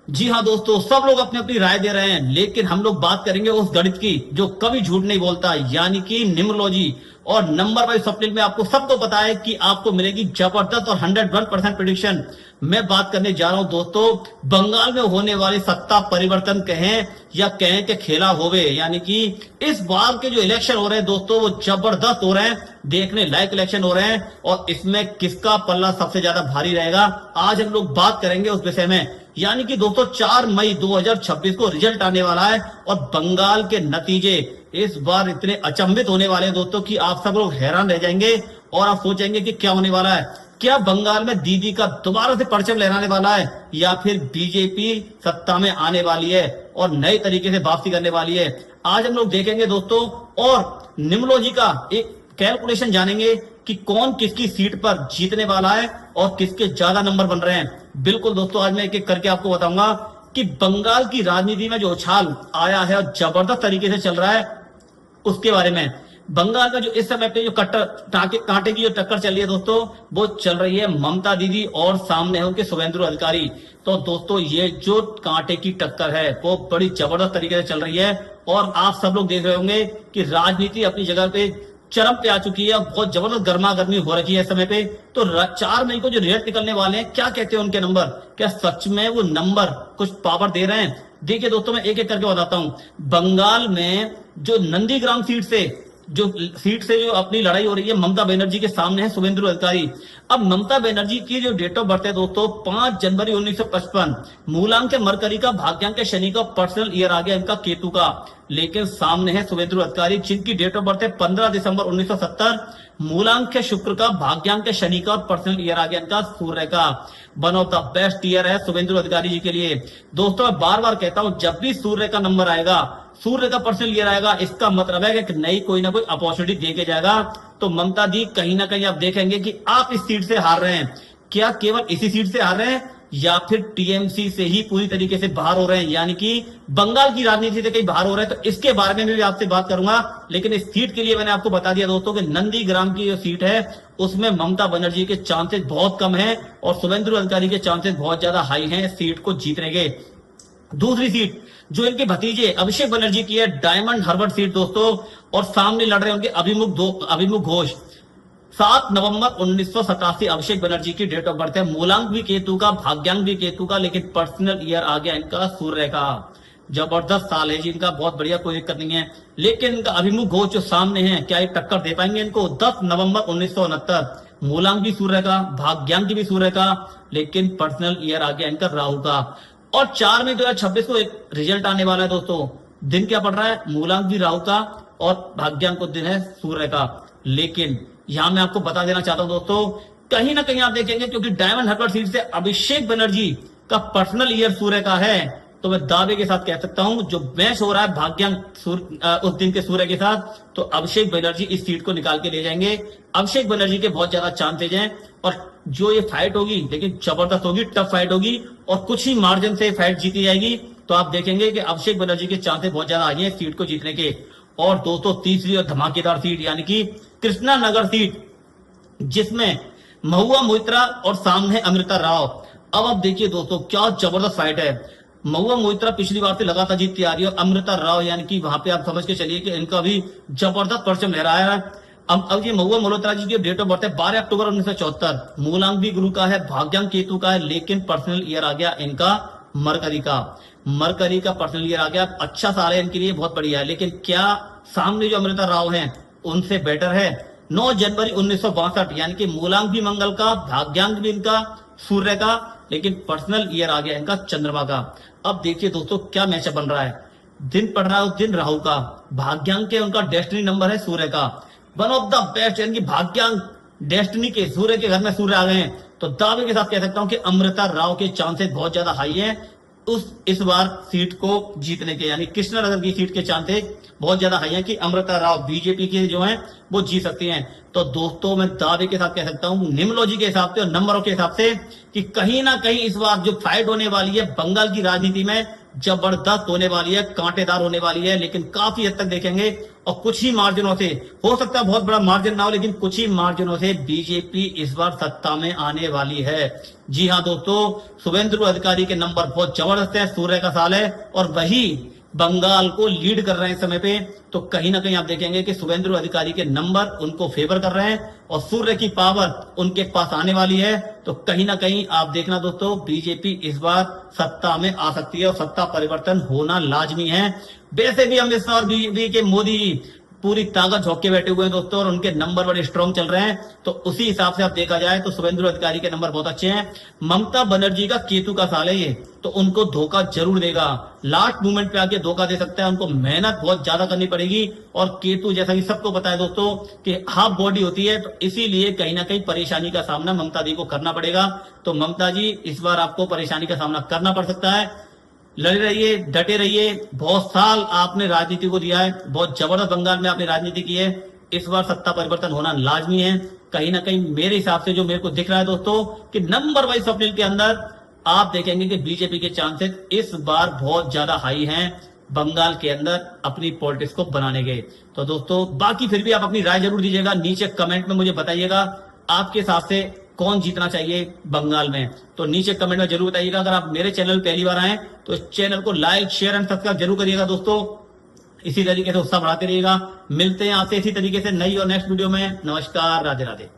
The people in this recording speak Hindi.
जी हाँ दोस्तों, सब लोग अपनी अपनी राय दे रहे हैं, लेकिन हम लोग बात करेंगे उस गणित की जो कभी झूठ नहीं बोलता, यानी कि न्यूमरोलॉजी। और नंबर वाइज सप्लीमेंट में आपको सबको पता है कि आपको मिलेगी जबरदस्त और 101% प्रिडिक्शन। मैं बात करने जा रहा हूं दोस्तों, बंगाल में होने वाली सत्ता परिवर्तन कहें या कहें कि खेला होवे, यानी कि इस बार के जो इलेक्शन हो रहे हैं दोस्तों, वो जबरदस्त हो रहे हैं, देखने लायक इलेक्शन हो रहे हैं। और इसमें किसका पल्ला सबसे ज्यादा भारी रहेगा, आज हम लोग बात करेंगे उस विषय में। यानी कि दोस्तों 4 मई 2026 को रिजल्ट आने वाला है और बंगाल के नतीजे इस बार इतने अचंभित होने वाले हैं दोस्तों कि आप सब लोग हैरान रह जाएंगे और आप सोचेंगे कि क्या होने वाला है। क्या बंगाल में दीदी का दोबारा से परचम लहराने वाला है, या फिर बीजेपी सत्ता में आने वाली है और नए तरीके से वापसी करने वाली है, आज हम लोग देखेंगे दोस्तों। और न्यूमरोलॉजी का एक कैलकुलेशन जानेंगे कि कौन किसकी सीट पर जीतने वाला है और किसके ज्यादा नंबर बन रहे हैं। बिल्कुल दोस्तों, आज मैं एक एक करके आपको बताऊंगा कि बंगाल की राजनीति में जो उछाल आया है और जबरदस्त तरीके से चल रहा है उसके बारे में। बंगाल में जो इस समय पे जो कट्टर कांटे की जो टक्कर चल रही है दोस्तों, वो चल रही है ममता दीदी और सामने है उनके शुभेंदु अधिकारी। तो दोस्तों ये जो कांटे की टक्कर है वो बड़ी जबरदस्त तरीके से चल रही है और आप सब लोग देख रहे होंगे कि राजनीति अपनी जगह पे चरम पे आ चुकी है, बहुत जबरदस्त गर्मा गर्मी हो रही है इस समय पे। तो 4 मई को जो रिजल्ट निकलने वाले हैं, क्या कहते हैं उनके नंबर, क्या सच में वो नंबर कुछ पावर दे रहे हैं? देखिए दोस्तों, मैं एक एक करके बताता हूं। बंगाल में जो नंदीग्राम सीट से जो अपनी लड़ाई हो रही है, ममता बनर्जी के सामने है शुभेंदु अधिकारी। अब ममता बनर्जी की जो डेट ऑफ बर्थ है दोस्तों 5 जनवरी 1955, मूलांक है मरकरी का, भाग्यांक है शनि का, पर्सनल ईयर आ गया इनका केतु का। लेकिन सामने है शुभेंदु अधिकारी जिनकी डेट ऑफ बर्थ है 15 दिसंबर 1970, मूलांक है शुक्र का, भाग्यांक है शनि का और पर्सनल ईयर आ गया इनका सूर्य का। One of the best year है शुभेंदु अधिकारी जी के लिए। दोस्तों मैं बार बार कहता हूं, जब भी सूर्य का नंबर आएगा, सूर्य का पर्सनल ईयर आएगा, इसका मतलब है कि नई कोई ना कोई अपॉर्चुनिटी दे के जाएगा। तो ममता दी कहीं ना कहीं आप देखेंगे कि आप इस सीट से हार रहे हैं। क्या केवल इसी सीट से हार रहे हैं या फिर टीएमसी से ही पूरी तरीके से बाहर हो रहे हैं, यानी कि बंगाल की राजनीति से कहीं बाहर हो रहे हैं? तो इसके बारे में भी आपसे बात करूंगा। लेकिन इस सीट के लिए मैंने आपको बता दिया दोस्तों कि नंदीग्राम की जो सीट है उसमें ममता बनर्जी के चांसेस बहुत कम है और शुभेंदु अधिकारी के चांसेस बहुत ज्यादा हाई हैं सीट को जीतने के। दूसरी सीट जो इनके भतीजे अभिषेक बनर्जी की है, डायमंड हार्बर सीट दोस्तों, और सामने लड़ रहे हैं उनके अभिमुख घोष। 7 नवंबर 1987 अभिषेक बनर्जी की डेट ऑफ बर्थ है, मूलांक भी केतु का, भाग्यांक भी केतु का, लेकिन पर्सनल ईयर आ गया इनका सूर्य का। जबरदस्त साल है जी इनका, बहुत बढ़िया, कोई दिक्कत नहीं है। लेकिन इनका अभिमुख घोष जो सामने है, क्या ये टक्कर दे पाएंगे इनको? 10 नवंबर 1969, मूलांक भी सूर्य का, भाग्यांक भी सूर्य का, लेकिन पर्सनल ईयर आ गया इनका राहु का। और 4 मई 2026 को एक रिजल्ट आने वाला है दोस्तों। दिन क्या पड़ रहा है? मूलांक भी राहु का और भाग्यांक को दिन है सूर्य का। लेकिन यहां मैं आपको बता देना चाहता हूं दोस्तों, कहीं ना कहीं आप देखेंगे क्योंकि डायमंड हार्बर सीट से अभिषेक बनर्जी का पर्सनल ईयर सूर्य का है, तो मैं दावे के साथ कह सकता हूं जो मैच हो रहा है भाग्यांक उस दिन के सूर्य के साथ, तो अभिषेक बनर्जी इस सीट को निकाल के ले जाएंगे। अभिषेक बनर्जी के बहुत ज्यादा चांसेज हैं और जो ये फाइट होगी, लेकिन जबरदस्त होगी, टफ फाइट होगी और कुछ ही मार्जिन से फाइट जीती जाएगी। तो आप देखेंगे कि अभिषेक बनर्जी के चांसेस बहुत ज्यादा आई हैं सीट को जीतने के। और दोस्तों तीसरी और धमाकेदार सीट यानी कि कृष्णा नगर सीट, जिसमें महुआ मोइत्रा और सामने अमृता राव। अब आप देखिए दोस्तों क्या जबरदस्त फाइट है। महुआ मोइत्रा पिछली बार से लगातार जीतती आ रही है और अमृता राव यानी कि वहां पे आप समझ के चलिए कि इनका भी जबरदस्त परचम लहराया है। अब ये महुआ मोइत्रा जी की डेट ऑफ बर्थ है 12 अक्टूबर 1974, मूलांक भी गुरु का है, भाग्यांक केतु का है, लेकिन पर्सनल ईयर आ गया इनका मरकरी का। मरकरी का पर्सनल ईयर आ गया, अच्छा साल है इनके लिए, बहुत बढ़िया है। लेकिन क्या सामने जो अमृता राव हैं उनसे बेटर है? 9 जनवरी 1962, यानी कि मूलांक भी मंगल का, भाग्यांक भी इनका सूर्य का, लेकिन पर्सनल ईयर आ गया इनका चंद्रमा का। अब देखिए दोस्तों क्या मैचअप बन रहा है। दिन पड़ रहा है उस दिन राहु का, भाग्यांक के उनका डेस्टिनी नंबर है सूर्य का। वन ऑफ द बेस्ट, यानी कि भाग्यांक डेस्टिनी के सूर्य के घर में सूर्य आ गए हैं, तो दावे के साथ कह सकता हूं कि अमृता राव के चांसेस बहुत ज्यादा हाई हैं इस बार सीट को जीतने के, यानी कृष्णनगर की सीट के चांसेस बहुत ज्यादा हाई है कि अमृता राव बीजेपी के जो हैं वो जीत सकती हैं। तो दोस्तों मैं दावे के साथ कह सकता हूं न्यूमरोलॉजी के हिसाब से और नंबरों के हिसाब से कि कहीं ना कहीं इस बार जो फाइट होने वाली है बंगाल की राजनीति में, जबरदस्त होने वाली है, कांटेदार होने वाली है, लेकिन काफी हद तक देखेंगे और कुछ ही मार्जिनों से, हो सकता है बहुत बड़ा मार्जिन ना हो, लेकिन कुछ ही मार्जिनों से बीजेपी इस बार सत्ता में आने वाली है। जी हाँ दोस्तों, शुभेंदु अधिकारी के नंबर बहुत जबरदस्त है, सूर्य का साल है और वही बंगाल को लीड कर रहे हैं इस समय पे। तो कहीं ना कहीं आप देखेंगे कि शुभेंदु अधिकारी के नंबर उनको फेवर कर रहे हैं और सूर्य की पावर उनके पास आने वाली है। तो कहीं ना कहीं आप देखना दोस्तों, बीजेपी इस बार सत्ता में आ सकती है और सत्ता परिवर्तन होना लाजमी है। वैसे भी अमित शाह और बीजेपी के मोदी पूरी ताकत झोंक के बैठे हुए हैं दोस्तों और उनके नंबर बड़े स्ट्रॉन्ग चल रहे हैं। तो उसी हिसाब से आप देखा जाए तो शुभेंदु अधिकारी के नंबर बहुत अच्छे हैं। ममता बनर्जी का केतु का साल है ये, तो उनको धोखा जरूर देगा, लास्ट मोमेंट पे आके धोखा दे सकता है, उनको मेहनत बहुत ज्यादा करनी पड़ेगी। और केतु जैसा कि सबको पता है दोस्तों कि हाफ बॉडी होती है, तो इसीलिए कहीं ना कहीं परेशानी का सामना ममता जी को करना पड़ेगा। तो ममता जी इस बार आपको परेशानी का सामना करना पड़ सकता है। लड़े रहिए, डटे रहिए, बहुत साल आपने राजनीति को दिया है, बहुत जबरदस्त बंगाल में आपने राजनीति की है, इस बार सत्ता परिवर्तन होना लाजमी है। कहीं ना कहीं मेरे हिसाब से जो मेरे को दिख रहा है दोस्तों कि नंबर वाइज स्वप्निल के अंदर आप देखेंगे कि बीजेपी के चांसेस इस बार बहुत ज्यादा हाई हैं बंगाल के अंदर अपनी पॉलिटिक्स को बनाने के। तो दोस्तों बाकी फिर भी आप अपनी राय जरूर दीजिएगा, नीचे कमेंट में मुझे बताइएगा आपके हिसाब से कौन जीतना चाहिए बंगाल में, तो नीचे कमेंट में जरूर बताइएगा। अगर आप मेरे चैनल पहली बार आए तो इस चैनल को लाइक शेयर एंड सब्सक्राइब जरूर करिएगा दोस्तों। इसी तरीके से उत्साह बढ़ाते रहिएगा। मिलते हैं आपसे इसी तरीके से नई और नेक्स्ट वीडियो में। नमस्कार, राधे राधे।